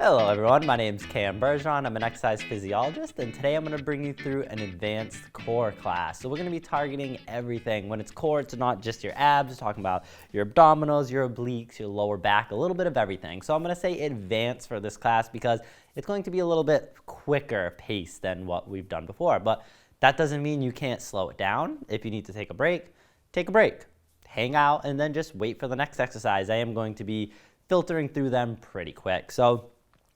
Hello everyone, my name is Cameron Bergeron. I'm an exercise physiologist, and today I'm going to bring you through an advanced core class. So we're going to be targeting everything. When it's core, it's not just your abs, we're talking about your abdominals, your obliques, your lower back, a little bit of everything. So I'm going to say advanced for this class because it's going to be a little bit quicker pace than what we've done before. But that doesn't mean you can't slow it down. If you need to take a break, take a break. Hang out and then just wait for the next exercise. I am going to be filtering through them pretty quick. So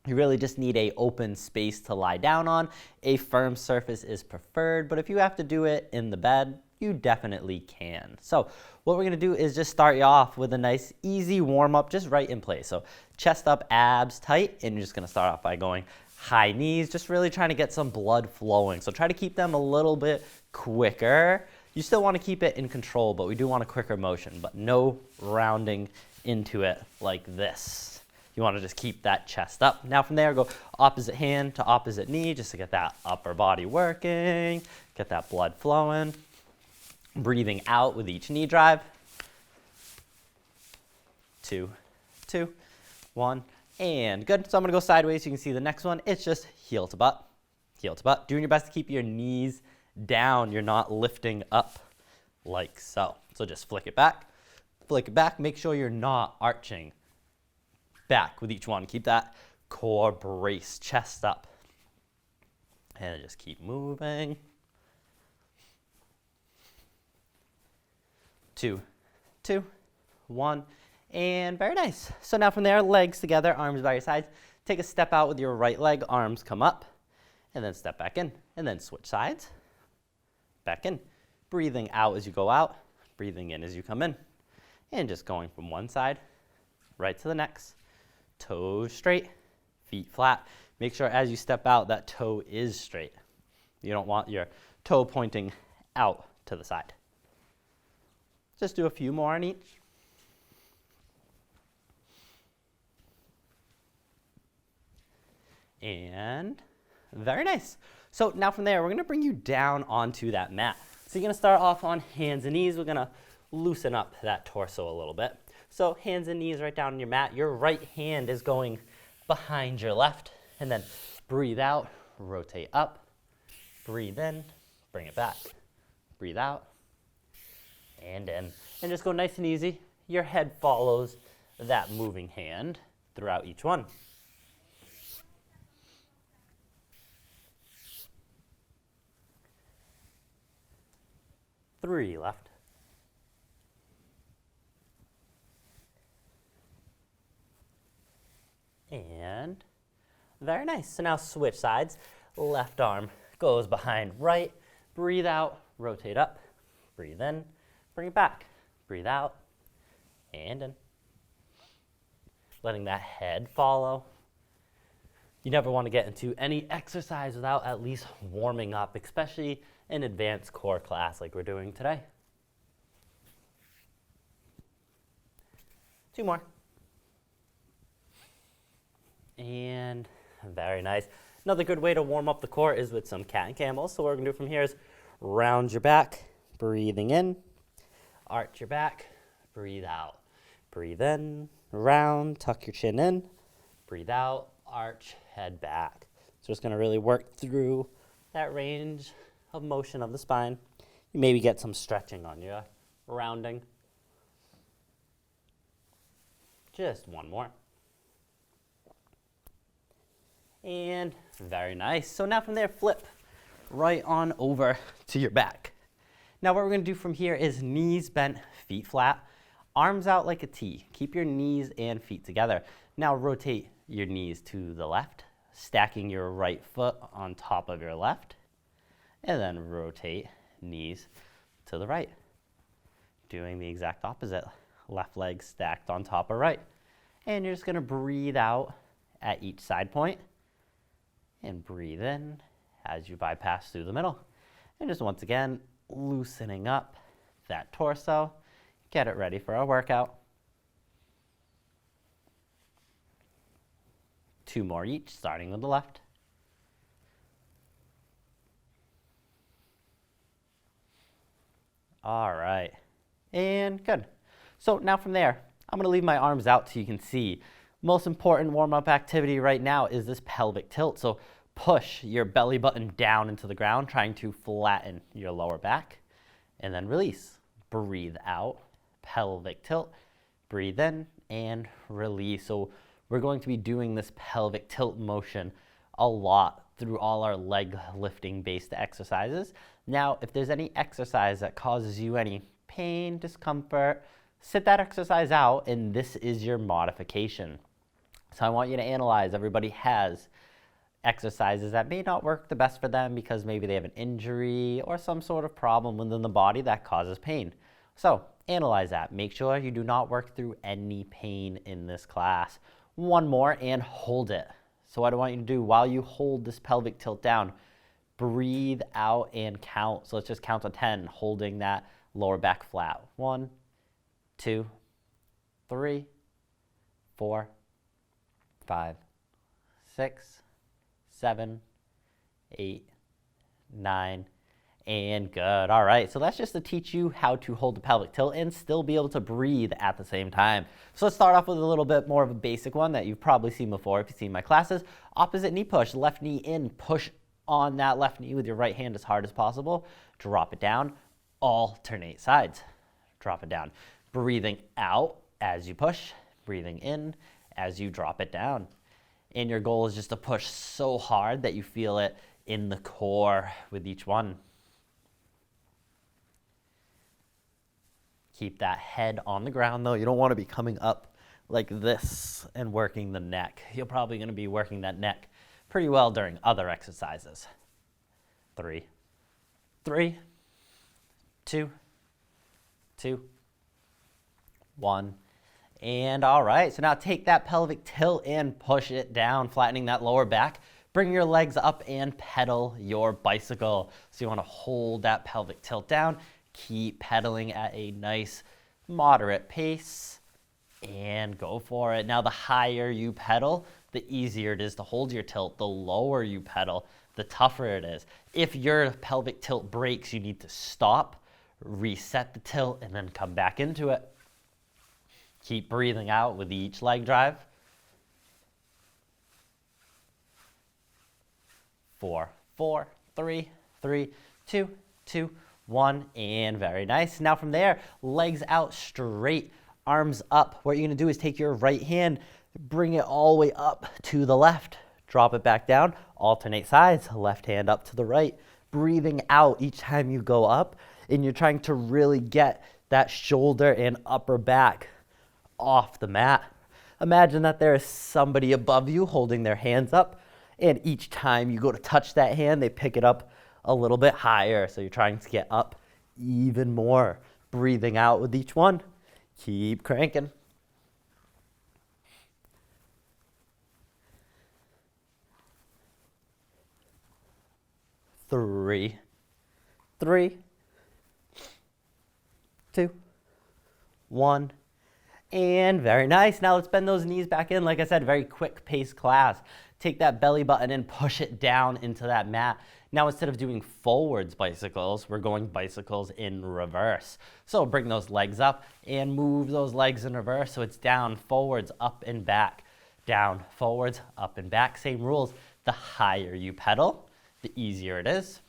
you really just need an open space to lie down on. A firm surface is preferred, but if you have to do it in the bed, you definitely can. So what we're gonna do is just start you off with a nice easy warm up, just right in place. So chest up, abs tight, and you're just gonna start off by going high knees, just really trying to get some blood flowing. So try to keep them a little bit quicker. You still wanna keep it in control, but we do want a quicker motion, but no rounding into it like this. You want to just keep that chest up. Now from there, go opposite hand to opposite knee just to get that upper body working, get that blood flowing. Breathing out with each knee drive. 2, 2, 1, and good. So I'm going to go sideways so you can see the next one. It's just heel to butt, heel to butt. Doing your best to keep your knees down. You're not lifting up like so. So just flick it back, make sure you're not arching back with each one. Keep that core brace, chest up. And just keep moving. 2, 2, 1, and very nice. So now from there, legs together, arms by your sides. Take a step out with your right leg, arms come up, and then step back in, and then switch sides. Back in. Breathing out as you go out, breathing in as you come in. And just going from one side, right to the next. Toes straight, feet flat. Make sure as you step out, that toe is straight. You don't want your toe pointing out to the side. Just do a few more on each. And very nice. So now from there, we're gonna bring you down onto that mat. So you're gonna start off on hands and knees. We're gonna loosen up that torso a little bit. So hands and knees right down on your mat. Your right hand is going behind your left. And then breathe out, rotate up, breathe in, bring it back. Breathe out, and in. And just go nice and easy. Your head follows that moving hand throughout each one. Three left. And very nice. So now switch sides. Left arm goes behind right. Breathe out, rotate up, breathe in, bring it back. Breathe out, and in. Letting that head follow. You never want to get into any exercise without at least warming up, especially an advanced core class like we're doing today. 2 more. And very nice. Another good way to warm up the core is with some cat and camels. So what we're going to do from here is round your back, breathing in, arch your back, breathe out. Breathe in, round, tuck your chin in, breathe out, arch, head back. So just going to really work through that range of motion of the spine. You maybe get some stretching on your rounding. Just one more. And very nice. So now from there, flip right on over to your back. Now what we're going to do from here is knees bent, feet flat, arms out like a T. Keep your knees and feet together. Now rotate your knees to the left, stacking your right foot on top of your left, and then rotate knees to the right. Doing the exact opposite. Left leg stacked on top of right. And you're just going to breathe out at each side point. And breathe in as you bypass through the middle. And just once again, loosening up that torso. Get it ready for our workout. 2 more each, starting with the left. All right, and good. So now from there, I'm gonna leave my arms out so you can see Most important warm-up activity right now is this pelvic tilt. So push your belly button down into the ground, trying to flatten your lower back, and then release. Breathe out, pelvic tilt, breathe in, and release. So we're going to be doing this pelvic tilt motion a lot through all our leg lifting based exercises. Now, if there's any exercise that causes you any pain, discomfort, sit that exercise out, and this is your modification. So I want you to analyze. Everybody has exercises that may not work the best for them because maybe they have an injury or some sort of problem within the body that causes pain. So analyze that. Make sure you do not work through any pain in this class. One more and hold it. So what I want you to do while you hold this pelvic tilt down, breathe out and count. So let's just count to 10, holding that lower back flat. 1, 2, 3, 4, 5, 6, 7, 8, 9, and good. All right, so that's just to teach you how to hold the pelvic tilt and still be able to breathe at the same time. So let's start off with a little bit more of a basic one that you've probably seen before if you've seen my classes. Opposite knee push, left knee in, push on that left knee with your right hand as hard as possible. Drop it down, alternate sides. Drop it down. Breathing out as you push, breathing in as you drop it down. And your goal is just to push so hard that you feel it in the core with each one. Keep that head on the ground though. You don't want to be coming up like this and working the neck. You're probably going to be working that neck pretty well during other exercises. 3, 3, 2, 2, 1. And all right, so now take that pelvic tilt and push it down, flattening that lower back. Bring your legs up and pedal your bicycle. So you want to hold that pelvic tilt down, keep pedaling at a nice moderate pace, and go for it. Now the higher you pedal, the easier it is to hold your tilt. The lower you pedal, the tougher it is. If your pelvic tilt breaks, you need to stop, reset the tilt, and then come back into it. Keep breathing out with each leg drive. 4, 4, 3, 3, 2, 2, 1, and very nice. Now from there, legs out straight, arms up. What you're gonna do is take your right hand, bring it all the way up to the left, drop it back down, alternate sides, left hand up to the right, breathing out each time you go up, and you're trying to really get that shoulder and upper back off the mat. Imagine that there is somebody above you holding their hands up, and each time you go to touch that hand, they pick it up a little bit higher. So you're trying to get up even more. Breathing out with each one. Keep cranking. 3, 3, 2, 1. And very nice. Now let's bend those knees back in. Like I said, very quick pace class. Take that belly button and push it down into that mat. Now instead of doing forwards bicycles, we're going bicycles in reverse. So bring those legs up and move those legs in reverse. So it's down, forwards, up and back. Down, forwards, up and back. Same rules. The higher you pedal, the easier it is.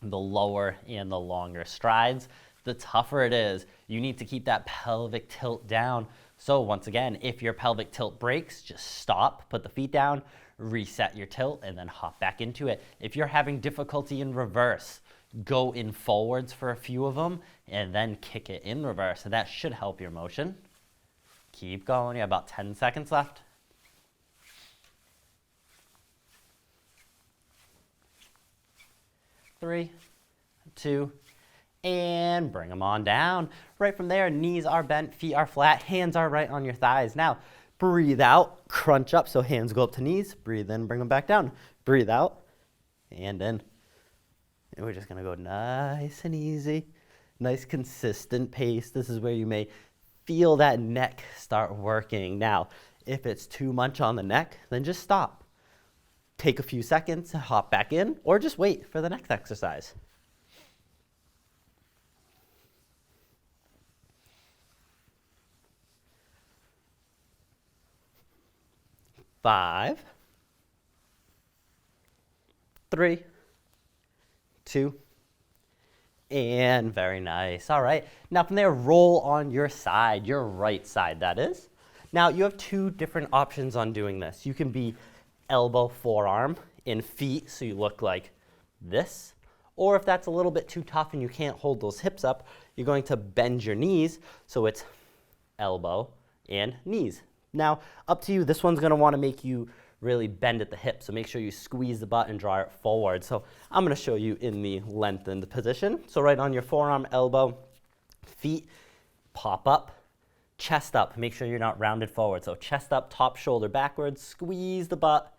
The lower and the longer strides, the tougher it is. You need to keep that pelvic tilt down. So once again, if your pelvic tilt breaks, just stop, put the feet down, reset your tilt, and then hop back into it. If you're having difficulty in reverse, go in forwards for a few of them, and then kick it in reverse, and that should help your motion. Keep going, you have about 10 seconds left. 3, 2, and bring them on down. Right from there, knees are bent, feet are flat, hands are right on your thighs. Now, breathe out, crunch up, so hands go up to knees. Breathe in, bring them back down. Breathe out, and in. And we're just gonna go nice and easy, nice consistent pace. This is where you may feel that neck start working. Now, if it's too much on the neck, then just stop. Take a few seconds, hop back in, or just wait for the next exercise. 5, 3, 2, and very nice. All right. Now from there, roll on your side, your right side, that is. Now you have two different options on doing this. You can be elbow, forearm, in feet, so you look like this. Or if that's a little bit too tough and you can't hold those hips up, you're going to bend your knees, so it's elbow and knees. Now, up to you. This one's going to want to make you really bend at the hip, so make sure you squeeze the butt and draw it forward. So I'm going to show you in the lengthened position. So right on your forearm, elbow, feet, pop up, chest up. Make sure you're not rounded forward. So chest up, top shoulder backwards, squeeze the butt,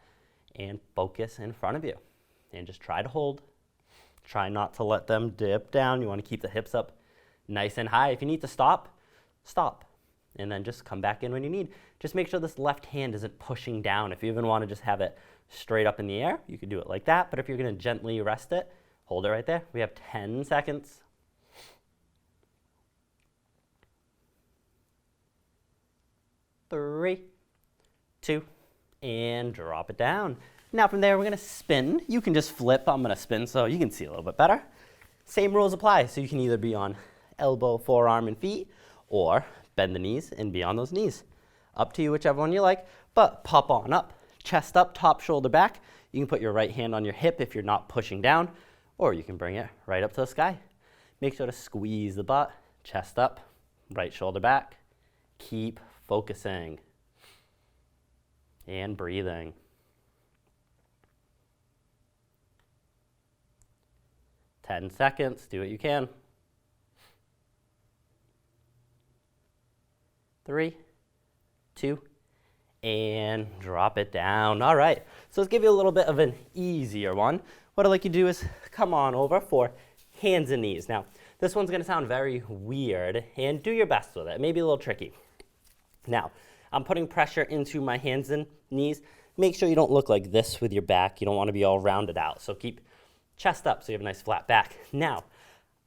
and focus in front of you. And just try to hold. Try not to let them dip down. You want to keep the hips up nice and high. If you need to stop, stop. And then just come back in when you need. Just make sure this left hand isn't pushing down. If you even want to just have it straight up in the air, you can do it like that. But if you're going to gently rest it, hold it right there. We have 10 seconds. 3, 2, and drop it down. Now from there, we're going to spin. You can just flip. I'm going to spin so you can see a little bit better. Same rules apply. So you can either be on elbow, forearm, and feet, or bend the knees and be on those knees. Up to you, whichever one you like, but pop on up, chest up, top shoulder back. You can put your right hand on your hip if you're not pushing down, or you can bring it right up to the sky. Make sure to squeeze the butt, chest up, right shoulder back. Keep focusing and breathing. Ten seconds, do what you can. 3, 2, and drop it down. All right, so let's give you a little bit of an easier one. What I'd like you to do is come on over for hands and knees. Now, this one's gonna sound very weird, and do your best with it. It may be a little tricky. Now, I'm putting pressure into my hands and knees. Make sure you don't look like this with your back. You don't wanna be all rounded out. So keep chest up so you have a nice flat back. Now,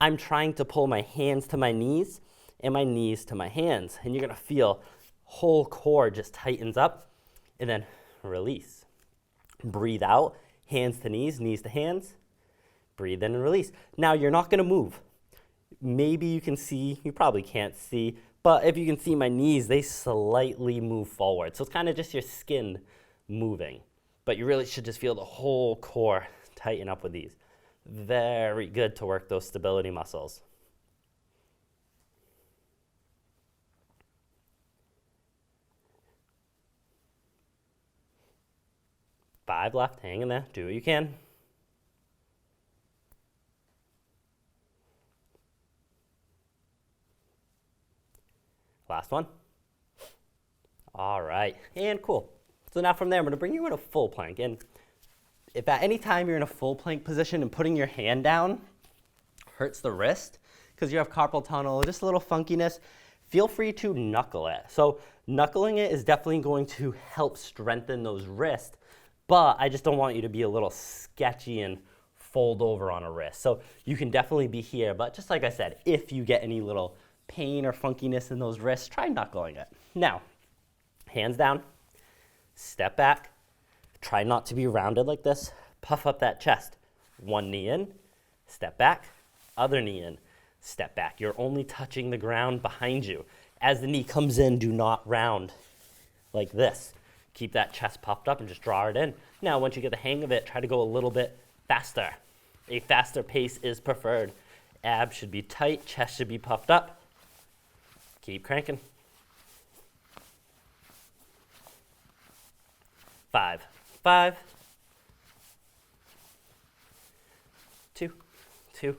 I'm trying to pull my hands to my knees and my knees to my hands. And you're gonna feel whole core just tightens up, and then release. Breathe out, hands to knees to hands. Breathe in and release. Now you're not gonna move. Maybe you can see, you probably can't see, but if you can see my knees, they slightly move forward. So it's kind of just your skin moving. But you really should just feel the whole core tighten up with these. Very good to work those stability muscles. 5 left, hang in there, do what you can. Last one. All right, and cool. So now from there, I'm gonna bring you in a full plank. And if at any time you're in a full plank position and putting your hand down hurts the wrist, because you have carpal tunnel, just a little funkiness, feel free to knuckle it. So knuckling it is definitely going to help strengthen those wrists, but I just don't want you to be a little sketchy and fold over on a wrist. So you can definitely be here, but just like I said, if you get any little pain or funkiness in those wrists, try knuckling it. Now, hands down, step back, try not to be rounded like this, puff up that chest. One knee in, step back, other knee in, step back. You're only touching the ground behind you. As the knee comes in, do not round like this. Keep that chest puffed up and just draw it in. Now, once you get the hang of it, try to go a little bit faster. A faster pace is preferred. Abs should be tight, chest should be puffed up. Keep cranking. 5, 5, 2, 2,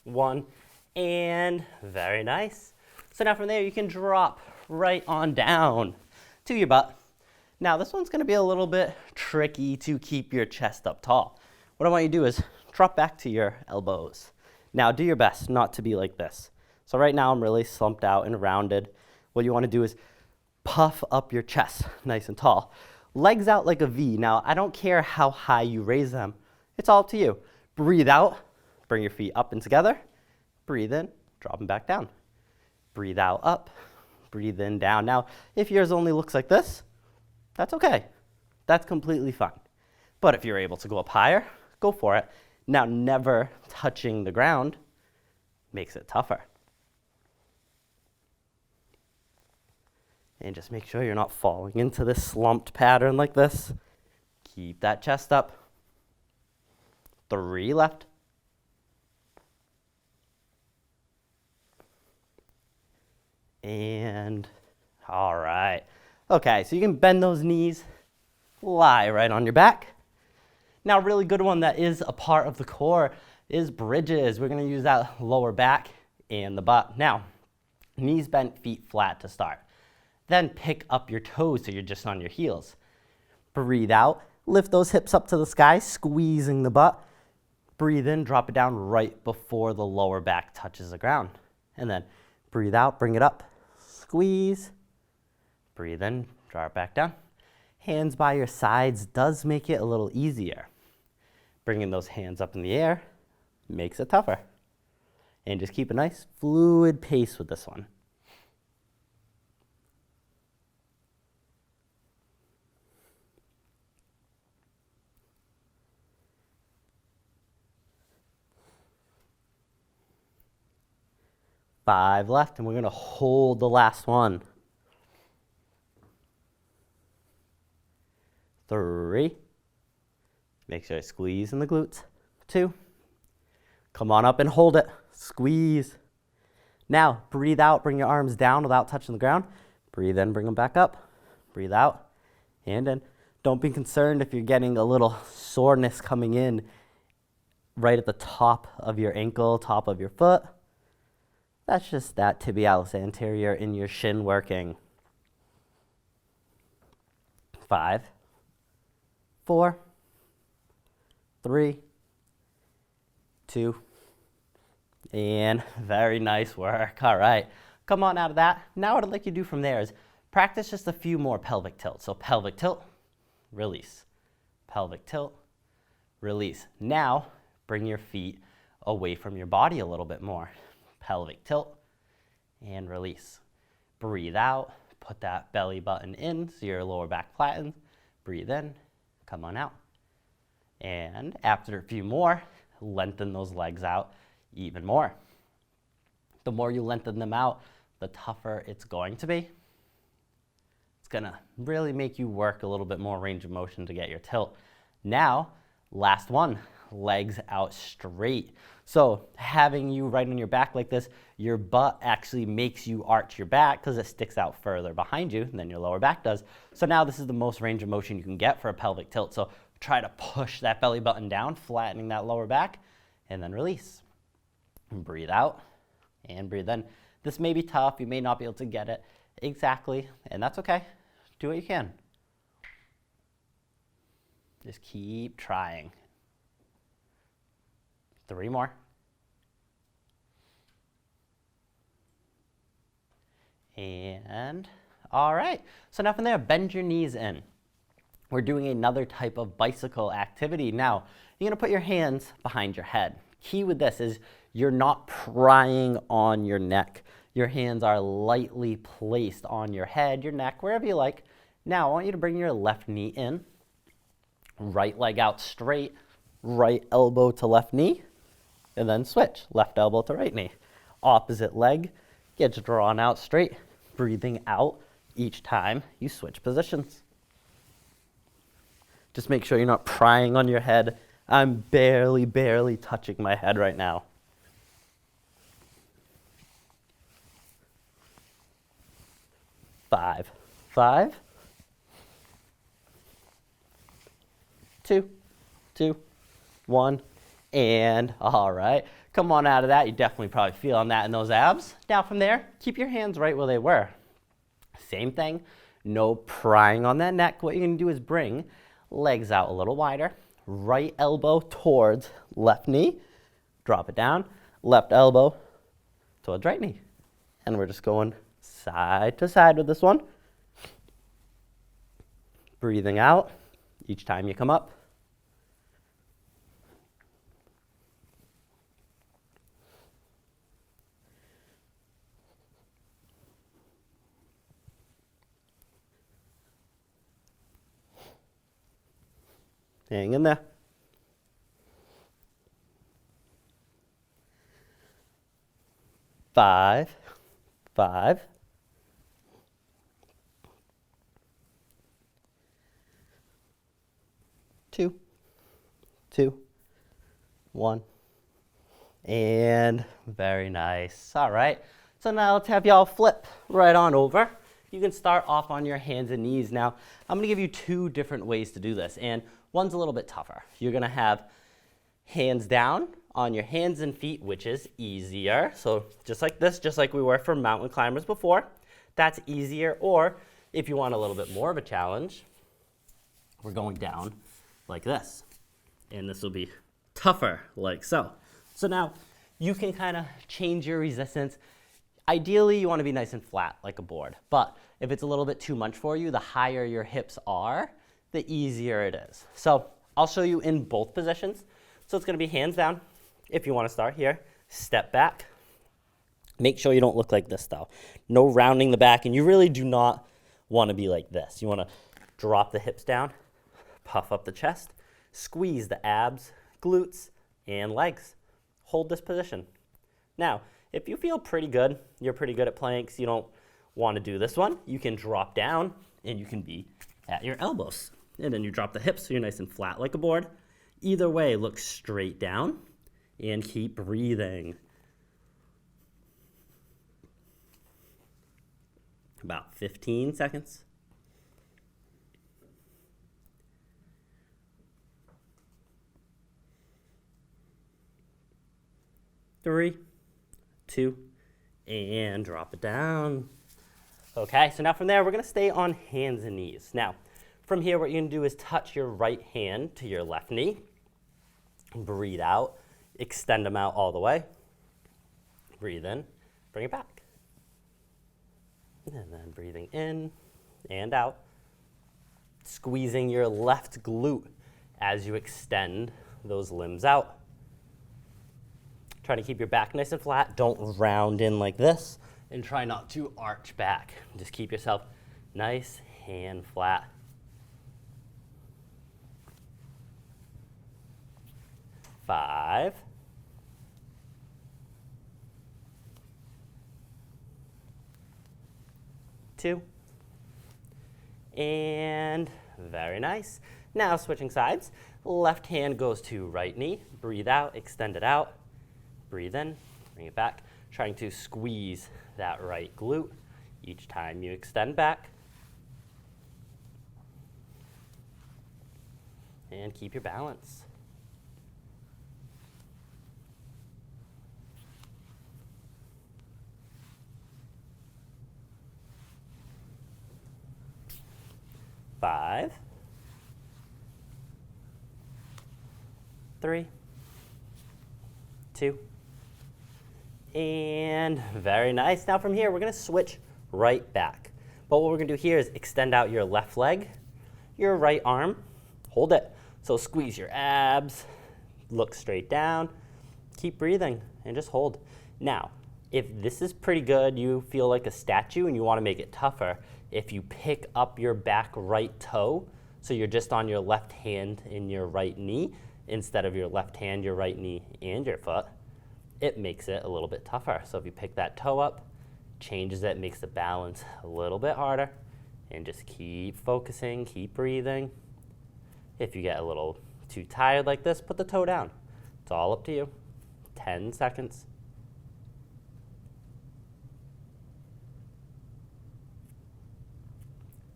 1, and very nice. So now from there, you can drop right on down to your butt. Now this one's gonna be a little bit tricky to keep your chest up tall. What I want you to do is drop back to your elbows. Now do your best not to be like this. So right now I'm really slumped out and rounded. What you wanna do is puff up your chest nice and tall. Legs out like a V. Now I don't care how high you raise them. It's all up to you. Breathe out, bring your feet up and together. Breathe in, drop them back down. Breathe out, up, breathe in, down. Now, if yours only looks like this, that's okay. That's completely fine. But if you're able to go up higher, go for it. Now, never touching the ground makes it tougher. And just make sure you're not falling into this slumped pattern like this. Keep that chest up. 3 left. And all right. Okay, so you can bend those knees, lie right on your back. Now, a really good one that is a part of the core is bridges. We're going to use that lower back and the butt. Now, knees bent, feet flat to start. Then pick up your toes so you're just on your heels. Breathe out, lift those hips up to the sky, squeezing the butt. Breathe in, drop it down right before the lower back touches the ground. And then breathe out, bring it up, squeeze. Breathe in, draw it back down. Hands by your sides does make it a little easier. Bringing those hands up in the air makes it tougher. And just keep a nice fluid pace with this one. Five left, and we're going to hold the last one. 3. Make sure I squeeze in the glutes. 2. Come on up and hold it. Squeeze. Now, breathe out, bring your arms down without touching the ground. Breathe in, bring them back up. Breathe out, and in. Don't be concerned if you're getting a little soreness coming in right at the top of your ankle, top of your foot. That's just that tibialis anterior in your shin working. 5, 4, 3, 2, and very nice work. All right, come on out of that. Now what I'd like you to do from there is practice just a few more pelvic tilts. So pelvic tilt, release. Pelvic tilt, release. Now bring your feet away from your body a little bit more. Pelvic tilt and release. Breathe out, put that belly button in so your lower back flattens. Breathe in, come on out. And after a few more, lengthen those legs out even more. The more you lengthen them out, the tougher it's going to be. It's gonna really make you work a little bit more range of motion to get your tilt. Now, last one, legs out straight. So having you right on your back like this, your butt actually makes you arch your back because it sticks out further behind you than your lower back does. So now this is the most range of motion you can get for a pelvic tilt. So try to push that belly button down, flattening that lower back, and then release. And breathe out and breathe in. This may be tough. You may not be able to get it exactly, and that's okay. Do what you can. Just keep trying. 3 more. And all right. So now from there, bend your knees in. We're doing another type of bicycle activity. Now, you're going to put your hands behind your head. Key with this is you're not prying on your neck. Your hands are lightly placed on your head, your neck, wherever you like. Now, I want you to bring your left knee in, right leg out straight, right elbow to left knee, and then switch, left elbow to right knee. Opposite leg gets drawn out straight, breathing out each time you switch positions. Just make sure you're not prying on your head. I'm barely touching my head right now. 5, 5, 2, 2, 1, and all right. Come on out of that. You're definitely probably feeling that in those abs. Now from there, keep your hands right where they were. Same thing, no prying on that neck. What you're gonna do is bring legs out a little wider, right elbow towards left knee, drop it down, left elbow towards right knee. And we're just going side to side with this one. Breathing out each time you come up. Hang in there. 5, 5. 2, 2, 1. And very nice. All right. So now let's have y'all flip right on over. You can start off on your hands and knees. Now, I'm going to give you 2 different ways to do this, and one's a little bit tougher. You're going to have hands down on your hands and feet, which is easier. So just like this, just like we were for mountain climbers before, that's easier. Or if you want a little bit more of a challenge, we're going down like this. And this will be tougher, like so. So now you can kind of change your resistance. Ideally, you want to be nice and flat like a board. But if it's a little bit too much for you, the higher your hips are, the easier it is. So I'll show you in both positions. So it's going to be hands down. If you want to start here, step back. Make sure you don't look like this though. No rounding the back, and you really do not want to be like this. You want to drop the hips down, puff up the chest, squeeze the abs, glutes, and legs. Hold this position. Now, if you feel pretty good, you're pretty good at planks, you don't want to do this one, you can drop down and you can be at your elbows. And then you drop the hips so you're nice and flat like a board. Either way, look straight down and keep breathing. About 15 seconds. 3, 2, and drop it down. Okay, so now from there, we're going to stay on hands and knees. Now, from here, what you're going to do is touch your right hand to your left knee. Breathe out. Extend them out all the way. Breathe in. Bring it back. And then breathing in and out. Squeezing your left glute as you extend those limbs out. Try to keep your back nice and flat. Don't round in like this. And try not to arch back. Just keep yourself nice and flat. 5. 2. And very nice. Now switching sides. Left hand goes to right knee. Breathe out, extend it out. Breathe in, bring it back. Trying to squeeze that right glute each time you extend back. And keep your balance. Five, 3, 2, and very nice. Now from here, we're going to switch right back. But what we're going to do here is extend out your left leg, your right arm, hold it. So squeeze your abs, look straight down, keep breathing, and just hold. Now, if this is pretty good, you feel like a statue and you want to make it tougher, if you pick up your back right toe, so you're just on your left hand and your right knee, instead of your left hand, your right knee, and your foot, it makes it a little bit tougher. So if you pick that toe up, changes it, makes the balance a little bit harder, and just keep focusing, keep breathing. If you get a little too tired like this, put the toe down. It's all up to you. 10 seconds.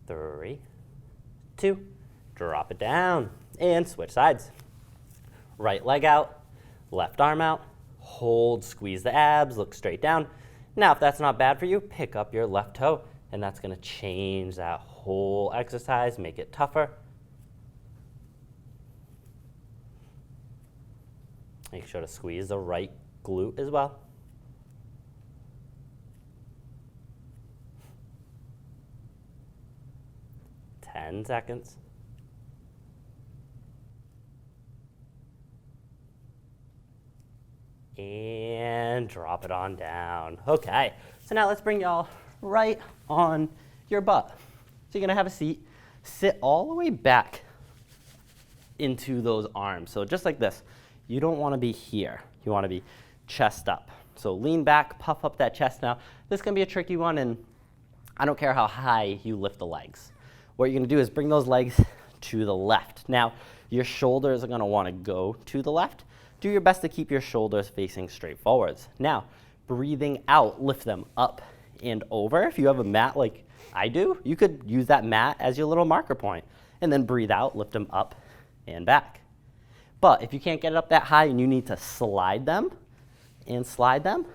3, 2, drop it down, and switch sides. Right leg out, left arm out, hold, squeeze the abs, look straight down. Now, if that's not bad for you, pick up your left toe, and that's going to change that whole exercise, make it tougher. Make sure to squeeze the right glute as well. 10 seconds. And drop it on down. Okay, so now let's bring y'all right on your butt. So you're gonna have a seat, sit all the way back into those arms. So just like this, you don't want to be here. You want to be chest up. So lean back, puff up that chest now. This can be a tricky one, and I don't care how high you lift the legs. What you're going to do is bring those legs to the left. Now, your shoulders are going to want to go to the left. Do your best to keep your shoulders facing straight forwards. Now, breathing out, lift them up and over. If you have a mat like I do, you could use that mat as your little marker point. And then breathe out, lift them up and back. But if you can't get it up that high and you need to slide them and slide them,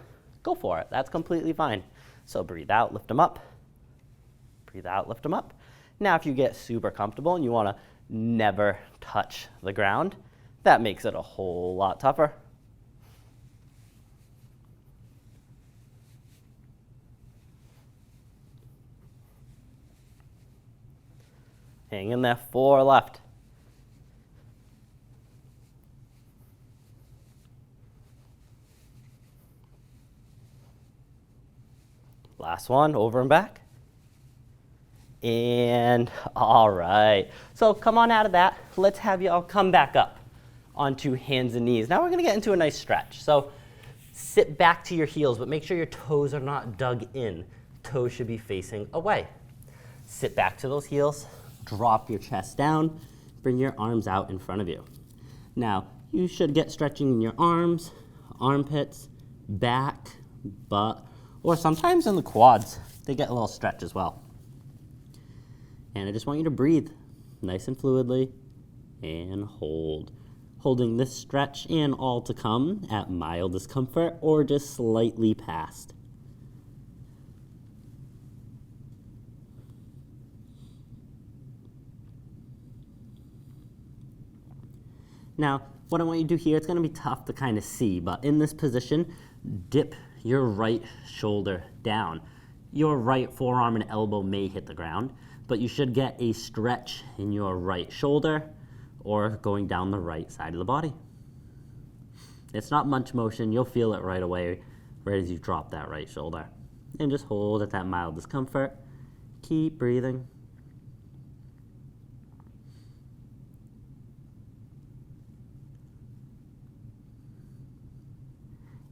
go for it. That's completely fine. So breathe out, lift them up. Breathe out, lift them up. Now, if you get super comfortable and you want to never touch the ground, that makes it a whole lot tougher. Hang in there, 4 left. Last one, over and back. And all right. So come on out of that. Let's have you all come back up onto hands and knees. Now we're gonna get into a nice stretch. So sit back to your heels, but make sure your toes are not dug in. Toes should be facing away. Sit back to those heels, drop your chest down, bring your arms out in front of you. Now, you should get stretching in your arms, armpits, back, butt, or sometimes in the quads. They get a little stretch as well. And I just want you to breathe nice and fluidly and hold. Holding this stretch and all to come at mild discomfort or just slightly past. Now, what I want you to do here, it's going to be tough to kind of see, but in this position, dip your right shoulder down. Your right forearm and elbow may hit the ground, but you should get a stretch in your right shoulder or going down the right side of the body. It's not much motion. You'll feel it right away, right as you drop that right shoulder. And just hold at that mild discomfort. Keep breathing.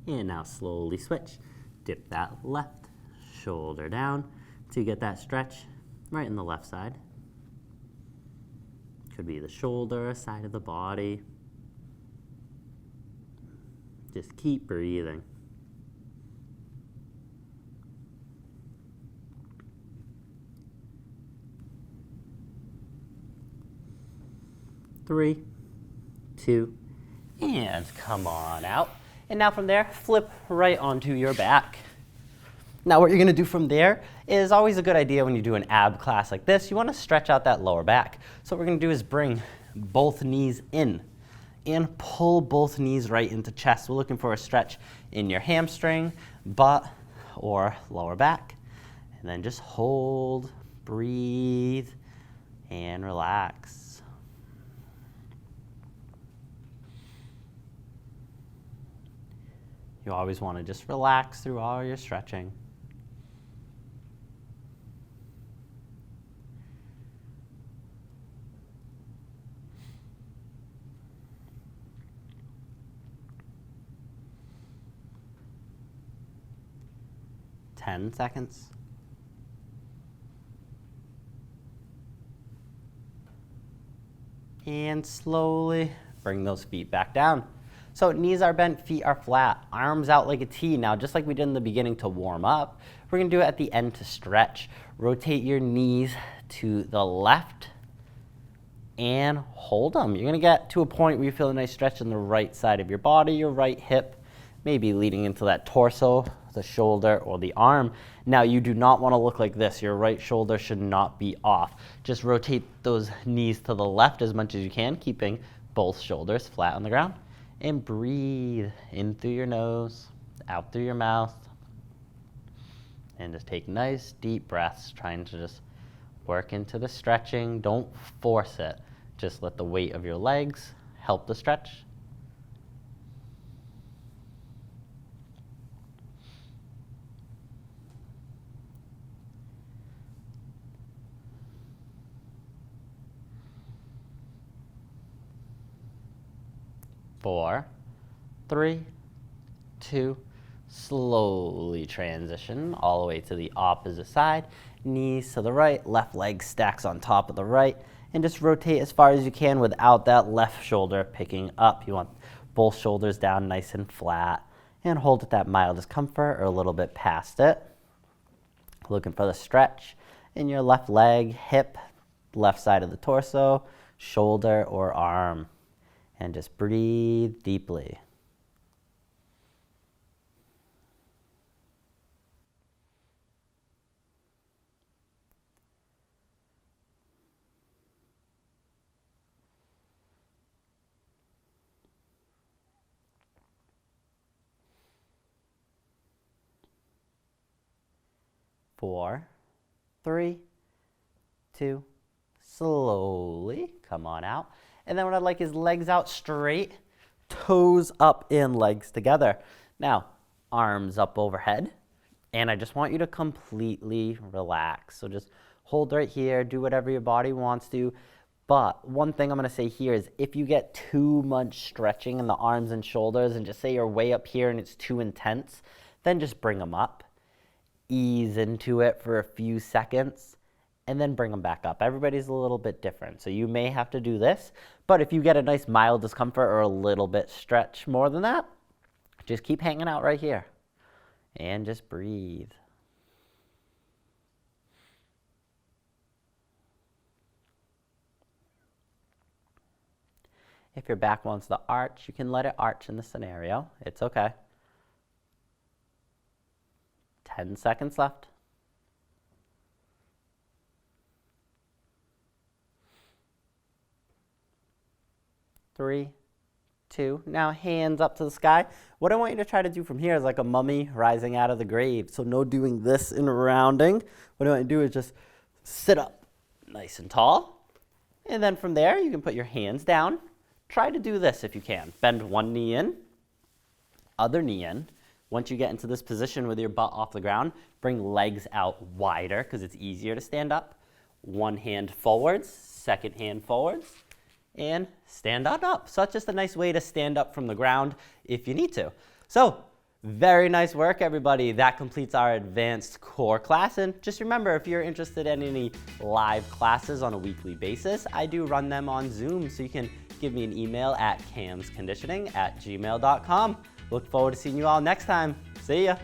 And now slowly switch. Dip that left shoulder down to get that stretch right in the left side. Could be the shoulder, side of the body. Just keep breathing. Three, 2, and come on out. And now from there, flip right onto your back. Now what you're gonna do from there is always a good idea when you do an ab class like this. You wanna stretch out that lower back. So what we're gonna do is bring both knees in and pull both knees right into chest. We're looking for a stretch in your hamstring, butt, or lower back. And then just hold, breathe, and relax. You always wanna just relax through all your stretching. Ten seconds. And slowly bring those feet back down. So knees are bent, feet are flat, arms out like a T. Now, just like we did in the beginning to warm up, we're gonna do it at the end to stretch. Rotate your knees to the left and hold them. You're gonna get to a point where you feel a nice stretch in the right side of your body, your right hip, maybe leading into that torso, the shoulder, or the arm. Now, you do not wanna look like this. Your right shoulder should not be off. Just rotate those knees to the left as much as you can, keeping both shoulders flat on the ground. And breathe in through your nose, out through your mouth. And just take nice deep breaths, trying to just work into the stretching. Don't force it. Just let the weight of your legs help the stretch. 4, 3, 2, slowly transition all the way to the opposite side. Knees to the right, left leg stacks on top of the right, and just rotate as far as you can without that left shoulder picking up. You want both shoulders down nice and flat, and hold at that mild discomfort or a little bit past it. Looking for the stretch in your left leg, hip, left side of the torso, shoulder or arm, and just breathe deeply. Four, 3, 2, slowly come on out. And then what I'd like is legs out straight, toes up and legs together. Now, arms up overhead, and I just want you to completely relax. So just hold right here, do whatever your body wants to. But one thing I'm gonna say here is if you get too much stretching in the arms and shoulders and just say you're way up here and it's too intense, then just bring them up. Ease into it for a few seconds, and then bring them back up. Everybody's a little bit different, so you may have to do this, but if you get a nice mild discomfort or a little bit stretch more than that, just keep hanging out right here, and just breathe. If your back wants to arch, you can let it arch in the scenario. It's okay. 10 seconds left. 3, 2, now hands up to the sky. What I want you to try to do from here is like a mummy rising out of the grave. So no doing this and rounding. What I want you to do is just sit up nice and tall. And then from there, you can put your hands down. Try to do this if you can. Bend one knee in, other knee in. Once you get into this position with your butt off the ground, bring legs out wider because it's easier to stand up. One hand forwards, second hand forwards, and stand on up. So that's just a nice way to stand up from the ground if you need to. So very nice work, everybody. That completes our advanced core class. And just remember, if you're interested in any live classes on a weekly basis, I do run them on Zoom. So you can give me an email at camsconditioning@gmail.com. Look forward to seeing you all next time. See ya.